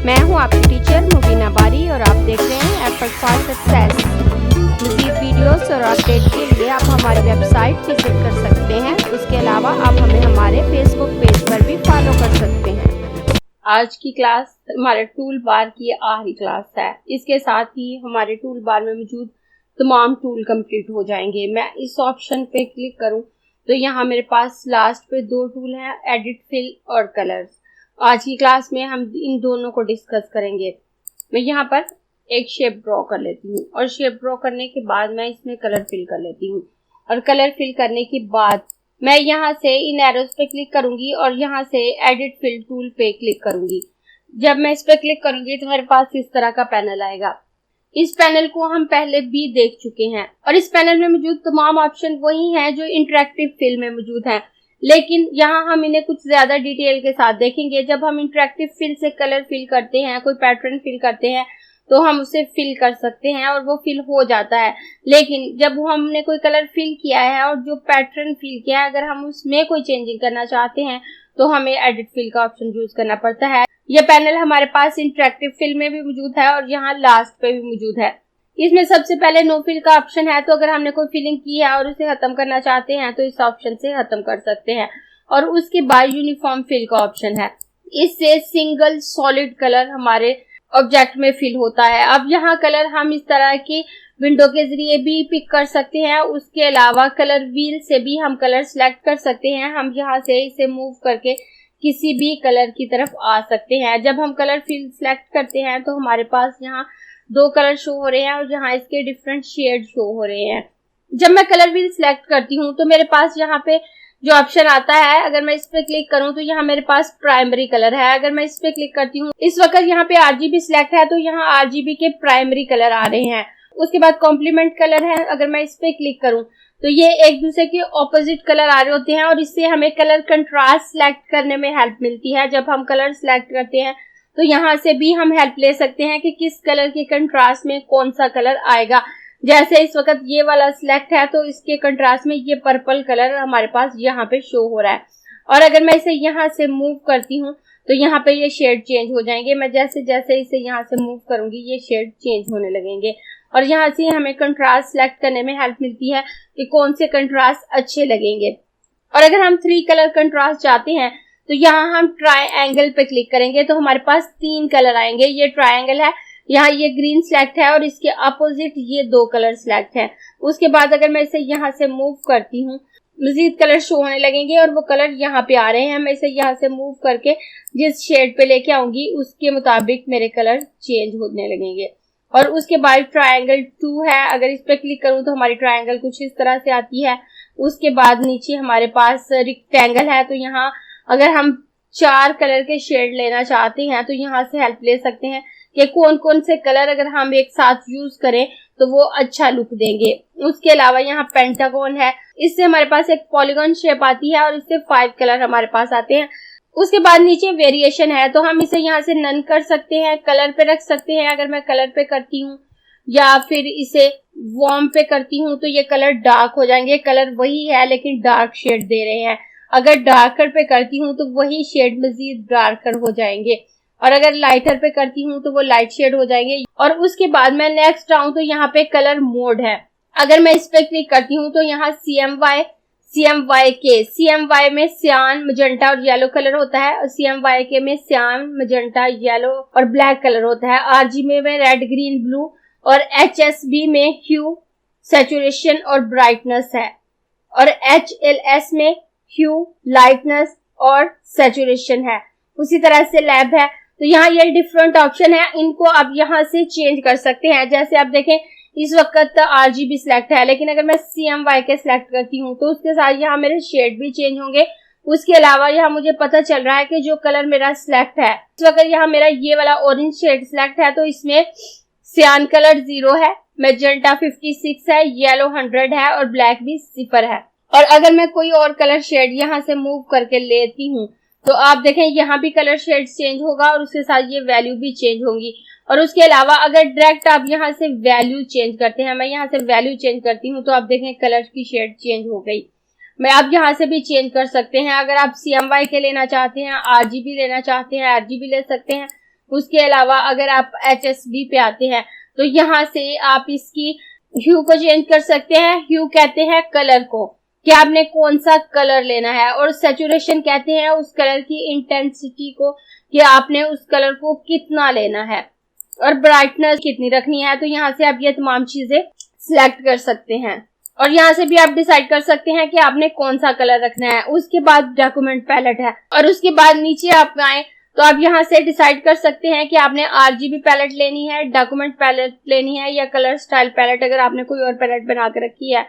मैं हूं आपकी टीचर मुबीना बारी और आप देख रहे हैं एफर्ट फॉर सक्सेस। मज़ीद वीडियोस और अपडेट के लिए आप हमारी वेबसाइट विजिट कर सकते हैं। इसके अलावा आप हमें हमारे फेसबुक पेज पर भी फॉलो कर सकते हैं। आज की क्लास हमारे टूल बार की आखिरी क्लास है। इसके साथ ही हमारे टूल बार में मौजूद तमाम टूल कंप्लीट हो जाएंगे। मैं इस ऑप्शन पे क्लिक करूं तो यहाँ मेरे पास लास्ट पे दो टूल हैं, एडिट, फिल और कलर्स। आज की क्लास में हम इन दोनों को डिस्कस करेंगे। मैं यहाँ पर एक शेप ड्रॉ कर लेती हूँ और शेप ड्रॉ करने के बाद मैं इसमें कलर फिल कर लेती हूँ और कलर फिल करने के बाद मैं यहाँ से इन एरोज पे क्लिक करूंगी और यहाँ से एडिट फिल टूल पे क्लिक करूंगी। जब मैं इस पे क्लिक करूंगी तो मेरे पास इस तरह का पैनल आएगा। इस पैनल को हम पहले भी देख चुके हैं और इस पैनल में मौजूद तमाम ऑप्शन वही हैं जो इंटरेक्टिव फिल में मौजूद हैं, लेकिन यहाँ हम इन्हें कुछ ज्यादा डिटेल के साथ देखेंगे। जब हम इंटरेक्टिव फिल से कलर फिल करते हैं, कोई पैटर्न फिल करते हैं, तो हम उसे फिल कर सकते हैं और वो फिल हो जाता है। लेकिन जब हमने कोई कलर फिल किया है और जो पैटर्न फिल किया है, अगर हम उसमें कोई चेंजिंग करना चाहते हैं तो हमें एडिट फिल का ऑप्शन यूज करना पड़ता है। यह पैनल हमारे पास इंटरेक्टिव फिल में भी मौजूद है और यहाँ लास्ट पे भी मौजूद है। इसमें सबसे पहले नो फिल का ऑप्शन है, तो अगर हमने कोई फिलिंग की है और उसे खत्म करना चाहते हैं तो इस ऑप्शन से खत्म कर सकते हैं। और उसके बाद यूनिफॉर्म फिल का ऑप्शन है। इससे सिंगल सॉलिड कलर हमारे ऑब्जेक्ट में फिल होता है। अब यहाँ कलर हम इस तरह की विंडो के जरिए भी पिक कर सकते हैं। उसके अलावा कलर व्हील से भी हम कलर सिलेक्ट कर सकते हैं। हम यहाँ से इसे मूव करके किसी भी कलर की तरफ आ सकते हैं। जब हम कलर फिल सिलेक्ट करते हैं तो हमारे पास यहाँ दो कलर शो हो रहे हैं और यहाँ इसके डिफरेंट शेड शो हो रहे हैं। जब मैं कलर व्हील सिलेक्ट करती हूँ तो मेरे पास यहाँ पे जो ऑप्शन आता है, अगर मैं इस पे क्लिक करूँ तो यहाँ मेरे पास प्राइमरी कलर है। अगर मैं इस पे क्लिक करती हूँ, इस वक्त यहाँ पे आरजीबी सिलेक्ट है तो यहाँ आरजीबी के प्राइमरी कलर आ रहे हैं। उसके बाद कॉम्प्लीमेंट कलर है, अगर मैं इस पे क्लिक करूँ तो ये एक दूसरे के ऑपोजिट कलर आ रहे होते हैं और इससे हमें कलर कंट्रास्ट सिलेक्ट करने में हेल्प मिलती है। जब हम कलर सिलेक्ट करते हैं तो यहाँ से भी हम हेल्प ले सकते हैं कि किस कलर के कंट्रास्ट में कौन सा कलर आएगा। जैसे इस वक्त ये वाला सिलेक्ट है तो इसके कंट्रास्ट में ये पर्पल कलर हमारे पास यहाँ पे शो हो रहा है। और अगर मैं इसे यहाँ से मूव करती हूँ तो यहाँ पे ये शेड चेंज हो जाएंगे। मैं जैसे जैसे इसे यहाँ से मूव करूंगी ये शेड चेंज होने लगेंगे और यहाँ से हमें कंट्रास्ट सिलेक्ट करने में हेल्प मिलती है कि कौन से कंट्रास्ट अच्छे लगेंगे। और अगर हम 3 कलर कंट्रास्ट चाहते हैं तो यहाँ हम ट्रायंगल पे क्लिक करेंगे तो हमारे पास 3 कलर आएंगे। ये ट्रायंगल है, यहाँ ये ग्रीन सिलेक्ट है और इसके अपोजिट ये 2 कलर सिलेक्ट है। उसके बाद अगर मैं इसे यहाँ से मूव करती हूँ, मजीद कलर शो होने लगेंगे और वो कलर यहाँ पे आ रहे हैं। मैं इसे यहाँ से मूव करके जिस शेड पे लेके आऊंगी उसके मुताबिक मेरे कलर चेंज होने लगेंगे। और उसके बाद ट्रायंगल 2 है, अगर इस पे क्लिक करूँ तो हमारी ट्रायंगल कुछ इस तरह से आती है। उसके बाद नीचे हमारे पास रेक्टेंगल है, तो यहाँ अगर हम 4 कलर के शेड लेना चाहते हैं तो यहाँ से हेल्प ले सकते हैं कि कौन कौन से कलर अगर हम एक साथ यूज करें तो वो अच्छा लुक देंगे। उसके अलावा यहाँ पेंटागन है, इससे हमारे पास एक पॉलीगॉन शेप आती है और इससे 5 कलर हमारे पास आते हैं। उसके बाद नीचे वेरिएशन है, तो हम इसे यहाँ से नन कर सकते हैं, कलर पे रख सकते हैं। अगर मैं कलर पे करती हूँ या फिर इसे वार्म पे करती हूँ तो ये कलर डार्क हो जाएंगे। कलर वही है लेकिन डार्क शेड दे रहे हैं। अगर डार्कर पे करती हूँ तो वही शेड मजीद डार्कर हो जाएंगे और अगर लाइटर पे करती हूँ तो वो लाइट शेड हो जाएंगे। और उसके बाद मैं नेक्स्ट आऊँ तो यहाँ पे कलर मोड है, अगर मैं इस पे क्लिक करती हूँ तो यहाँ CMYK में सियान, मजेंटा और येलो कलर होता है और CMYK में सियान, मजेंटा, येलो और ब्लैक कलर होता है। RGB में रेड, ग्रीन, ब्लू और HSB में ह्यू, सैचुरेशन और ब्राइटनेस है और HLS में ह्यू, लाइटनेस और सैचुरेशन है। उसी तरह से लैब है, तो यहाँ ये डिफरेंट ऑप्शन है, इनको आप यहाँ से चेंज कर सकते हैं। जैसे आप देखें इस वक्त RGB सिलेक्ट है, लेकिन अगर मैं CMYK सिलेक्ट करती हूँ तो उसके साथ यहाँ मेरे शेड भी चेंज होंगे। उसके अलावा यहाँ मुझे पता चल रहा है कि जो कलर मेरा सिलेक्ट है, इस वक्त यहाँ मेरा ये वाला ऑरेंज शेड सिलेक्ट है तो इसमें सियान कलर 0 है, मैजेंटा 56 है, येलो 100 है और ब्लैक भी 0 है। और अगर मैं कोई और कलर शेड यहाँ से मूव करके लेती हूँ तो आप देखें यहाँ भी कलर शेड चेंज होगा और उसके साथ ये वैल्यू भी चेंज होंगी। और उसके अलावा अगर डायरेक्ट आप यहाँ से वैल्यू चेंज करते हैं, मैं यहाँ से वैल्यू चेंज करती हूँ तो आप देखें कलर की शेड चेंज हो गई। मैं आप यहाँ से भी चेंज कर सकते हैं। अगर आप CMYK लेना चाहते हैं, RGB लेना चाहते हैं, RGB ले सकते हैं। उसके अलावा अगर आप HSV पे आते हैं तो यहाँ से आप इसकी ह्यू को चेंज कर सकते हैं। ह्यू कहते हैं कलर को, कि आपने कौन सा कलर लेना है, और सैचुरेशन कहते हैं उस कलर की इंटेंसिटी को, कि आपने उस कलर को कितना लेना है, और ब्राइटनेस कितनी रखनी है। तो यहाँ से आप ये तमाम चीजें सिलेक्ट कर सकते हैं, और यहाँ से भी आप डिसाइड कर सकते हैं कि आपने कौन सा कलर रखना है। उसके बाद डॉक्यूमेंट पैलेट है, और उसके बाद नीचे आप आए तो आप यहाँ से डिसाइड कर सकते हैं कि आपने RGB पैलेट लेनी है, डॉक्यूमेंट पैलेट लेनी है, या कलर स्टाइल पैलेट। अगर आपने कोई और पैलेट बना के रखी है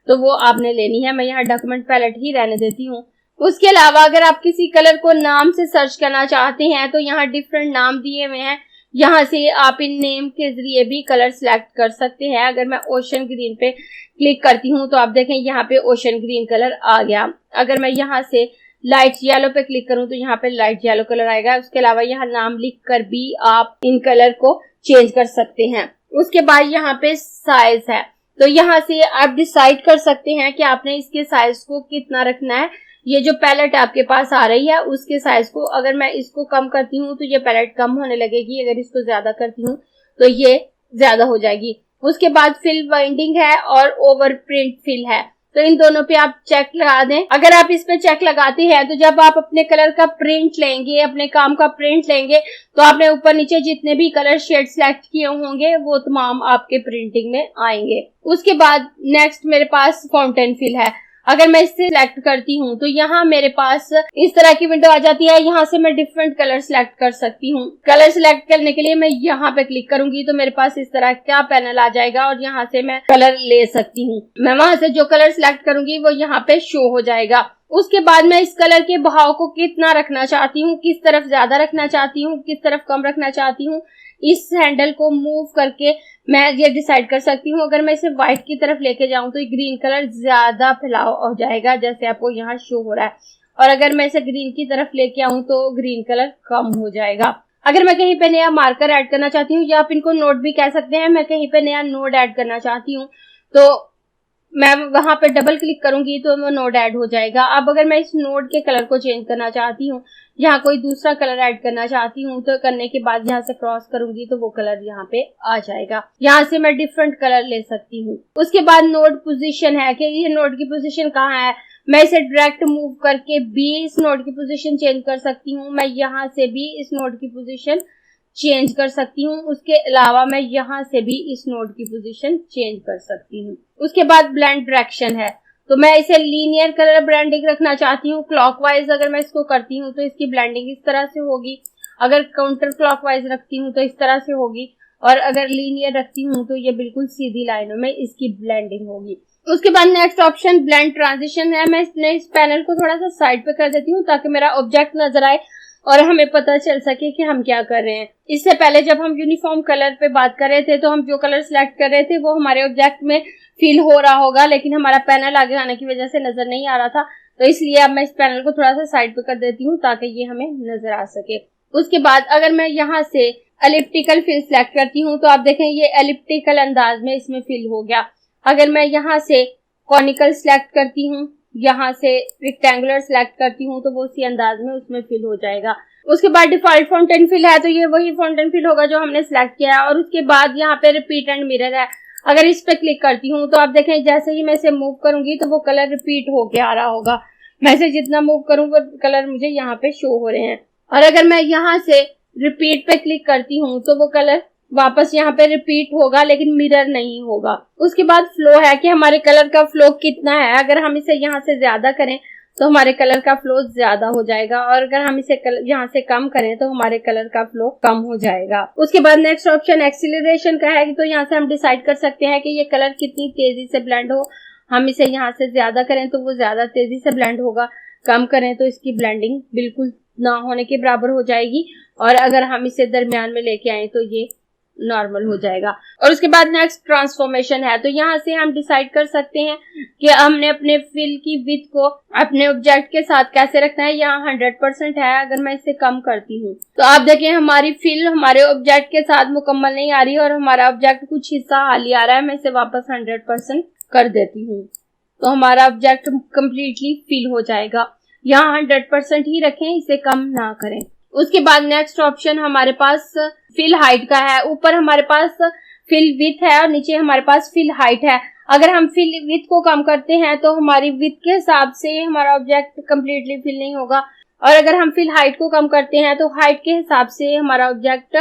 तो वो आपने लेनी है। मैं यहाँ डॉक्यूमेंट पैलेट ही रहने देती हूँ। उसके अलावा अगर आप किसी कलर को नाम से सर्च करना चाहते हैं तो यहाँ डिफरेंट नाम दिए हुए हैं, यहाँ से आप इन नेम के जरिए भी कलर सिलेक्ट कर सकते हैं। अगर मैं ओशन ग्रीन पे क्लिक करती हूँ तो आप देखें यहाँ पे ओशन ग्रीन कलर आ गया। अगर मैं यहाँ से लाइट येलो पे क्लिक करूँ तो यहाँ पे लाइट येलो कलर आएगा। उसके अलावा यहाँ नाम लिख कर भी आप इन कलर को चेंज कर सकते हैं। उसके बाद यहाँ पे साइज है, तो यहाँ से आप डिसाइड कर सकते हैं कि आपने इसके साइज को कितना रखना है। ये जो पैलेट आपके पास आ रही है उसके साइज को, अगर मैं इसको कम करती हूँ तो ये पैलेट कम होने लगेगी, अगर इसको ज्यादा करती हूँ तो ये ज्यादा हो जाएगी। उसके बाद फिल बाइंडिंग है और ओवर प्रिंट फिल है, तो इन दोनों पे आप चेक लगा दें। अगर आप इस पे चेक लगाते हैं तो जब आप अपने कलर का प्रिंट लेंगे, अपने काम का प्रिंट लेंगे, तो आपने ऊपर नीचे जितने भी कलर शेड सिलेक्ट किए होंगे वो तमाम आपके प्रिंटिंग में आएंगे। उसके बाद नेक्स्ट मेरे पास फाउंटेन फिल है। अगर मैं इससे सिलेक्ट करती हूँ तो यहाँ मेरे पास इस तरह की विंडो आ जाती है। यहाँ से मैं डिफरेंट कलर सिलेक्ट कर सकती हूँ। कलर सिलेक्ट करने के लिए मैं यहाँ पे क्लिक करूंगी तो मेरे पास इस तरह का पैनल आ जाएगा, और यहाँ से मैं कलर ले सकती हूँ। मैं वहां से जो कलर सिलेक्ट करूंगी वो यहाँ पे शो हो जाएगा। उसके बाद मैं इस कलर के बहाव को कितना रखना चाहती हूँ, किस तरफ ज्यादा रखना चाहती हूँ, किस तरफ कम रखना चाहती हूँ, इस हैंडल को मूव करके मैं ये डिसाइड कर सकती हूँ। अगर मैं इसे व्हाइट की तरफ लेके जाऊं तो ग्रीन कलर ज्यादा फैलाव हो जाएगा, जैसे आपको यहाँ शो हो रहा है, और अगर मैं इसे ग्रीन की तरफ लेके आऊं तो ग्रीन कलर कम हो जाएगा। अगर मैं कहीं पे नया मार्कर ऐड करना चाहती हूँ, या आप इनको नोट भी कह सकते हैं, मैं कहीं पे नया नोड ऐड करना चाहती हूँ तो मैं वहां पे डबल क्लिक करूंगी तो वो नोड ऐड हो जाएगा। अब अगर मैं इस नोड के कलर को चेंज करना चाहती हूँ, यहाँ कोई दूसरा कलर ऐड करना चाहती हूँ, तो करने के बाद यहाँ से क्रॉस करूंगी तो वो कलर यहाँ पे आ जाएगा। यहाँ से मैं डिफरेंट कलर ले सकती हूँ। उसके बाद नोड पोजीशन है कि ये नोड की पोजीशन कहाँ है। मैं इसे डायरेक्ट मूव करके भी इस नोड की पोजीशन चेंज कर सकती हूँ। मैं यहाँ से भी इस नोड की पोजीशन चेंज कर सकती हूँ। उसके अलावा मैं यहाँ से भी इस नोड की पोजीशन चेंज कर सकती हूँ। उसके बाद ब्लेंड डायरेक्शन है, तो मैं इसे लीनियर कलर ब्लेंडिंग रखना चाहती हूँ। क्लॉकवाइज अगर मैं इसको करती हूँ तो इसकी ब्लेंडिंग इस तरह से होगी, अगर काउंटर क्लॉकवाइज रखती हूँ तो इस तरह से होगी, और अगर लीनियर रखती हूँ तो ये बिल्कुल सीधी लाइनों में इसकी ब्लेंडिंग होगी। उसके बाद नेक्स्ट ऑप्शन ब्लेंड ट्रांजिशन है। मैं इस पैनल को थोड़ा सा साइड पे कर देती हूँ ताकि मेरा ऑब्जेक्ट नजर आए और हमें पता चल सके कि हम क्या कर रहे हैं। इससे पहले जब हम यूनिफॉर्म कलर पे बात कर रहे थे तो हम जो कलर सिलेक्ट कर रहे थे वो हमारे ऑब्जेक्ट में फील हो रहा होगा, लेकिन हमारा पैनल आगे आने की वजह से नजर नहीं आ रहा था, तो इसलिए अब मैं इस पैनल को थोड़ा सा साइड पे कर देती हूँ ताकि ये हमें नजर आ सके। उसके बाद अगर मैं यहाँ से एलिप्टिकल फिल सिलेक्ट करती हूँ तो आप देखें ये एलिप्टिकल अंदाज में इसमें फिल हो गया। अगर मैं यहाँ से कॉनिकल सिलेक्ट करती हूँ, यहाँ से रेक्टेंगुलर सिलेक्ट करती हूँ तो वो उसी अंदाज में उसमें फिल हो जाएगा। उसके बाद डिफॉल्ट फाउंटेन फिल है, तो ये वही फाउंटेन फिल होगा जो हमने सिलेक्ट किया है। और उसके बाद यहाँ पे रिपीट एंड मिरर है। अगर इस पे क्लिक करती हूँ तो आप देखें जैसे ही मैं इसे मूव करूंगी तो वो कलर रिपीट होके आ रहा होगा। मैं इसे जितना मूव करूँ वो कलर मुझे यहाँ पे शो हो रहे हैं। और अगर मैं यहाँ से रिपीट पे क्लिक करती हूँ तो वो कलर वापस यहाँ पे रिपीट होगा, लेकिन मिरर नहीं होगा। उसके बाद फ्लो है कि हमारे कलर का फ्लो कितना है। अगर हम इसे यहाँ से ज्यादा करें तो हमारे कलर का फ्लो ज्यादा हो जाएगा, और अगर हम इसे यहाँ से कम करें तो हमारे कलर का फ्लो कम हो जाएगा। उसके बाद नेक्स्ट ऑप्शन एक्सीलरेशन का है, तो यहाँ से हम डिसाइड कर सकते हैं कि ये कलर कितनी तेजी से ब्लेंड हो। हम इसे यहाँ से ज्यादा करें तो वो ज्यादा तेजी से ब्लेंड होगा, कम करें तो इसकी ब्लेंडिंग बिल्कुल ना होने के बराबर हो जाएगी, और अगर हम इसे दरमियान में लेके आए तो ये नॉर्मल हो जाएगा। और उसके बाद नेक्स्ट ट्रांसफॉर्मेशन है, तो यहाँ से हम डिसाइड कर सकते हैं कि हमने अपने फिल की विड्थ को अपने ऑब्जेक्ट के साथ कैसे रखना है। यहाँ 100% है, अगर मैं इसे कम करती हूँ तो आप देखें हमारी फिल हमारे ऑब्जेक्ट के साथ मुकम्मल नहीं आ रही और हमारा ऑब्जेक्ट कुछ हिस्सा खाली आ रहा है। मैं इसे वापस 100% कर देती हूँ तो हमारा ऑब्जेक्ट कम्प्लीटली फिल हो जाएगा। यहाँ 100% ही रखें, इसे कम ना करें। उसके बाद नेक्स्ट ऑप्शन हमारे पास फिल हाइट का है। ऊपर हमारे पास फिल विथ है और नीचे हमारे पास फिल हाइट है। अगर हम फिल विथ को कम करते हैं तो हमारी विथ के हिसाब से हमारा ऑब्जेक्ट कंप्लीटली फिल नहीं होगा, और अगर हम फिल हाइट को कम करते हैं तो हाइट के हिसाब से हमारा ऑब्जेक्ट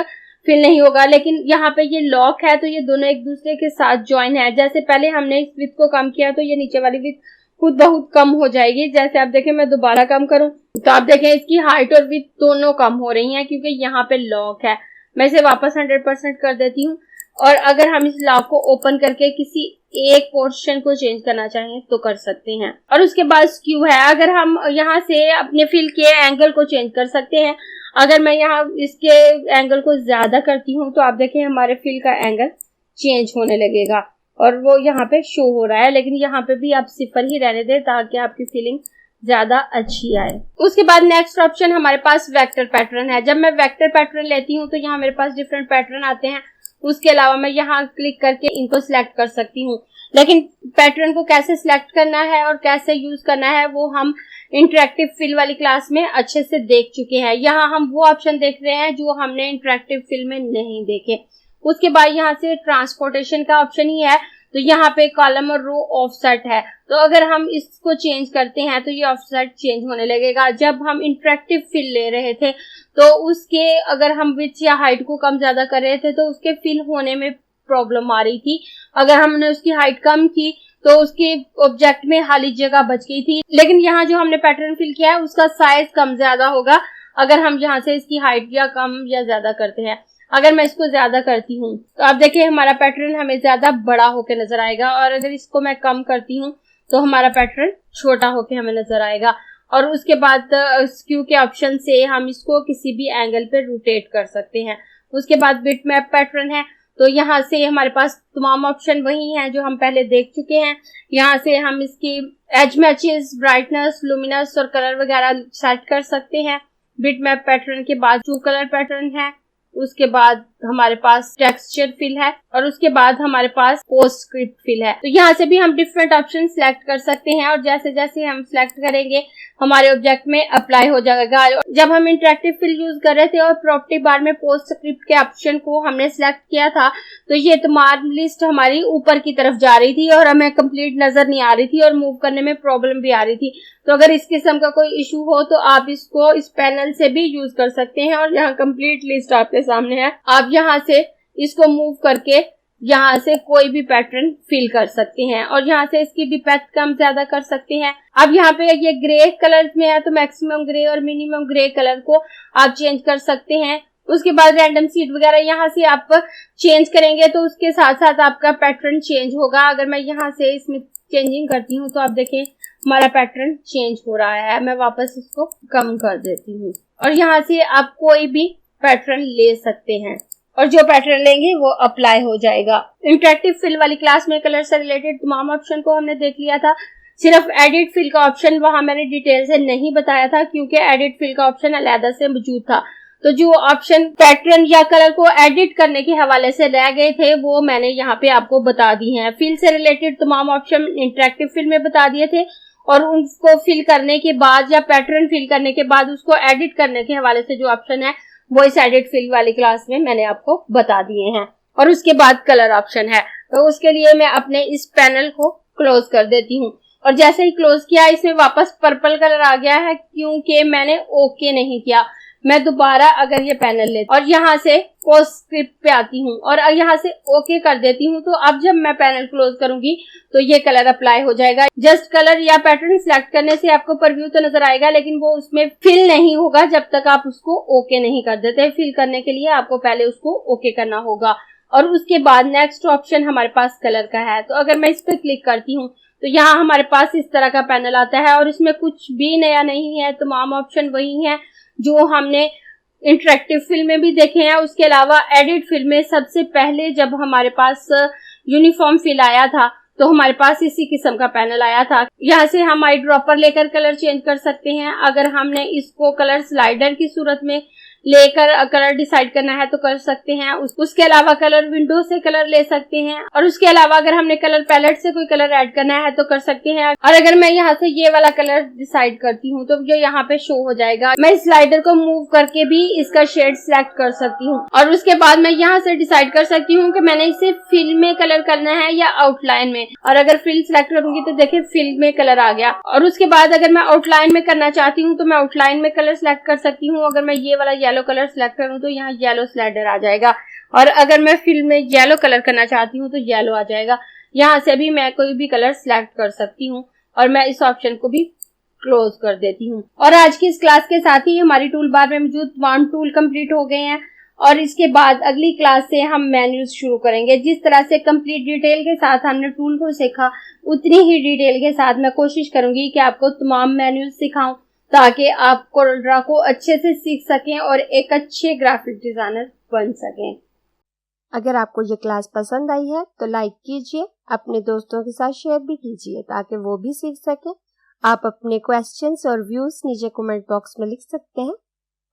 फिल नहीं होगा। लेकिन यहाँ पे ये लॉक है तो ये दोनों एक दूसरे के साथ ज्वाइन है। जैसे पहले हमने इस विथ को कम किया तो ये नीचे वाली विथ खुद बहुत कम हो जाएगी। जैसे आप देखें मैं दोबारा कम करूं तो आप देखें इसकी हाइट और विथ दोनों कम हो रही हैं क्योंकि यहाँ पे लॉक है। मैं इसे वापस 100% कर देती हूँ, और अगर हम इस लॉक को ओपन करके किसी एक पोर्शन को चेंज करना चाहें तो कर सकते हैं। और उसके बाद स्क्यू है। अगर हम यहाँ से अपने फिल के एंगल को चेंज कर सकते हैं। अगर मैं यहाँ इसके एंगल को ज्यादा करती हूँ तो आप देखें हमारे फिल का एंगल चेंज होने लगेगा और वो यहाँ पे शो हो रहा है, लेकिन यहाँ पे भी आप 0 ही रहने दें ताकि आपकी फीलिंग ज्यादा अच्छी आए। उसके बाद नेक्स्ट ऑप्शन हमारे पास वेक्टर पैटर्न है। जब मैं वेक्टर पैटर्न लेती हूँ तो यहाँ मेरे पास डिफरेंट पैटर्न आते हैं। उसके अलावा मैं यहाँ क्लिक करके इनको सिलेक्ट कर सकती हूँ, लेकिन पैटर्न को कैसे सिलेक्ट करना है और कैसे यूज करना है वो हम इंटरेक्टिव फिल वाली क्लास में अच्छे से देख चुके हैं। यहाँ हम वो ऑप्शन देख रहे हैं जो हमने इंटरेक्टिव फिल में नहीं देखे। उसके बाद यहाँ से ट्रांसपोर्टेशन का ऑप्शन ही है, तो यहाँ पे कॉलम और रो ऑफसेट है। तो अगर हम इसको चेंज करते हैं तो ये ऑफसेट चेंज होने लगेगा। जब हम इंटरेक्टिव फिल ले रहे थे तो उसके अगर हम विड्थ या हाइट को कम ज्यादा कर रहे थे तो उसके फिल होने में प्रॉब्लम आ रही थी। अगर हमने उसकी हाइट कम की तो उसके ऑब्जेक्ट में खाली जगह बच गई थी। लेकिन यहाँ जो हमने पैटर्न फिल किया है उसका साइज कम ज्यादा होगा अगर हम यहाँ से इसकी हाइट या कम या ज्यादा करते हैं। अगर मैं इसको ज्यादा करती हूँ तो आप देखिए हमारा पैटर्न हमें ज्यादा बड़ा होके नजर आएगा, और अगर इसको मैं कम करती हूँ तो हमारा पैटर्न छोटा होके हमें नजर आएगा। और उसके बाद स्क्यू के ऑप्शन से हम इसको किसी भी एंगल पे रोटेट कर सकते हैं। उसके बाद बिट मैप पैटर्न है, तो यहाँ से हमारे पास तमाम ऑप्शन वही हैं जो हम पहले देख चुके हैं। यहाँ से हम इसकी एज मैचेस, ब्राइटनेस, लुमिनस और कलर वगैरह सेट कर सकते हैं। बिट मैप पैटर्न के बाद टू कलर पैटर्न है, उसके बाद हमारे पास टेक्सचर फिल है, और उसके बाद हमारे पास पोस्टस्क्रिप्ट फिल है। तो यहाँ से भी हम डिफरेंट ऑप्शन सिलेक्ट कर सकते हैं, और जैसे जैसे हम सिलेक्ट करेंगे हमारे ऑब्जेक्ट में अप्लाई हो जाएगा। जब हम इंटरेक्टिव फिल यूज कर रहे थे और प्रॉपर्टी बार में पोस्टस्क्रिप्ट के ऑप्शन को हमने सिलेक्ट किया था तो ये तमाम लिस्ट हमारी ऊपर की तरफ जा रही थी और हमें कंप्लीट नजर नहीं आ रही थी और मूव करने में प्रॉब्लम भी आ रही थी। तो अगर इस किस्म का कोई इशू हो तो आप इसको इस पैनल से भी यूज कर सकते हैं, और यहाँ कंप्लीट लिस्ट आपके सामने है। आप यहाँ से इसको मूव करके यहाँ से कोई भी पैटर्न फिल कर सकते हैं, और यहाँ से इसकी डिपेथ कम ज्यादा कर सकते हैं। अब यहाँ पे ये ग्रे कलर में है तो मैक्सिमम ग्रे और मिनिमम ग्रे कलर को आप चेंज कर सकते हैं। उसके बाद रैंडम सीड वगैरह यहाँ से आप चेंज करेंगे तो उसके साथ साथ आपका पैटर्न चेंज होगा। अगर मैं यहाँ से इसमें चेंजिंग करती हूँ तो आप देखें हमारा पैटर्न चेंज हो रहा है। मैं वापस इसको कम कर देती हूँ, और यहाँ से आप कोई भी पैटर्न ले सकते हैं और जो पैटर्न लेंगे वो अप्लाई हो जाएगा। इंटरेक्टिव फिल वाली क्लास में कलर से रिलेटेड तमाम ऑप्शन को हमने देख लिया था। सिर्फ एडिट फिल का ऑप्शन वहां मैंने डिटेल से नहीं बताया था क्योंकि एडिट फिल का ऑप्शन अलग से मौजूद था। तो जो ऑप्शन पैटर्न या कलर को एडिट करने के हवाले से रह गए थे वो मैंने यहाँ पे आपको बता दी हैं। फिल से रिलेटेड तमाम ऑप्शन इंटरेक्टिव फिल में बता दिए थे, और उनको फिल करने के बाद या पैटर्न फिल करने के बाद उसको एडिट करने के हवाले से जो ऑप्शन है वो इस एडिट फिल वाली क्लास में मैंने आपको बता दिए हैं। और उसके बाद कलर ऑप्शन है, तो उसके लिए मैं अपने इस पैनल को क्लोज कर देती हूँ, और जैसे ही क्लोज किया इसमें वापस पर्पल कलर आ गया है क्योंकि मैंने ओके नहीं किया। मैं दोबारा अगर ये पैनल लेती और यहाँ से पोस्टस्क्रिप्ट पे आती हूँ और यहाँ से ओके कर देती हूँ तो अब जब मैं पैनल क्लोज करूंगी तो ये कलर अप्लाई हो जाएगा। जस्ट कलर या पैटर्न सिलेक्ट करने से आपको प्रीव्यू तो नजर आएगा, लेकिन वो उसमें फिल नहीं होगा जब तक आप उसको ओके नहीं कर देते। फिल करने के लिए आपको पहले उसको ओके करना होगा, और उसके बाद नेक्स्ट ऑप्शन हमारे पास कलर का है। तो अगर मैं इस पर क्लिक करती हूँ तो यहाँ हमारे पास इस तरह का पैनल आता है, और इसमें कुछ भी नया नहीं है। तमाम ऑप्शन वही हैं जो हमने इंटरेक्टिव फिल में भी देखे हैं। उसके अलावा एडिट फिल में सबसे पहले जब हमारे पास यूनिफॉर्म फिल आया था तो हमारे पास इसी किस्म का पैनल आया था। यहाँ से हम आई ड्रॉपर लेकर कलर चेंज कर सकते हैं। अगर हमने इसको कलर स्लाइडर की सूरत में लेकर कलर डिसाइड करना है तो कर सकते हैं। उसके अलावा कलर विंडो से कलर ले सकते हैं, और उसके अलावा अगर हमने कलर पैलेट से कोई कलर ऐड करना है तो कर सकते हैं। और अगर मैं यहाँ से ये वाला कलर डिसाइड करती हूँ तो जो यहाँ पे शो हो जाएगा, मैं स्लाइडर को मूव करके भी इसका शेड सिलेक्ट कर सकती हूँ। और उसके बाद मैं यहाँ से डिसाइड कर सकती हूँ कि मैंने इसे फिल में कलर करना है या आउटलाइन में। और अगर फिल सिलेक्ट करूंगी तो देखिए फिल में कलर आ गया। और उसके बाद अगर मैं आउटलाइन में करना चाहती हूँ तो मैं आउटलाइन में कलर सिलेक्ट कर सकती हूँ। अगर मैं ये वाला येलो कलर सिलेक्ट करूँ तो यहाँ येलो स्लाइडर आ जाएगा, और अगर मैं फिल में येलो कलर करना चाहती हूँ तो येलो आ जाएगा। यहाँ से भी मैं कोई भी कलर सिलेक्ट कर सकती हूँ, और मैं इस ऑप्शन को भी क्लोज कर देती हूँ। और आज की इस क्लास के साथ ही हमारी टूल बार में मौजूद वन टूल कंप्लीट हो गए हैं, और इसके बाद अगली क्लास से हम मेन्यूज शुरू करेंगे। जिस तरह से कंप्लीट डिटेल के साथ हमने टूल को सीखा, उतनी ही डिटेल के साथ मैं कोशिश करूंगी कि आपको तमाम मेन्यूज सिखाऊं, ताकि आप कोरलड्रा को अच्छे से सीख सकें और एक अच्छे ग्राफिक डिजाइनर बन सकें। अगर आपको ये क्लास पसंद आई है तो लाइक कीजिए, अपने दोस्तों के साथ शेयर भी कीजिए ताकि वो भी सीख सकें। आप अपने क्वेश्चंस और व्यूज नीचे कमेंट बॉक्स में लिख सकते हैं,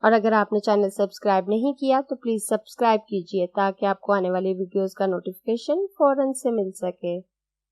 और अगर आपने चैनल सब्सक्राइब नहीं किया तो प्लीज सब्सक्राइब कीजिए ताकि आपको आने वाली वीडियोस का नोटिफिकेशन फौरन से मिल सके।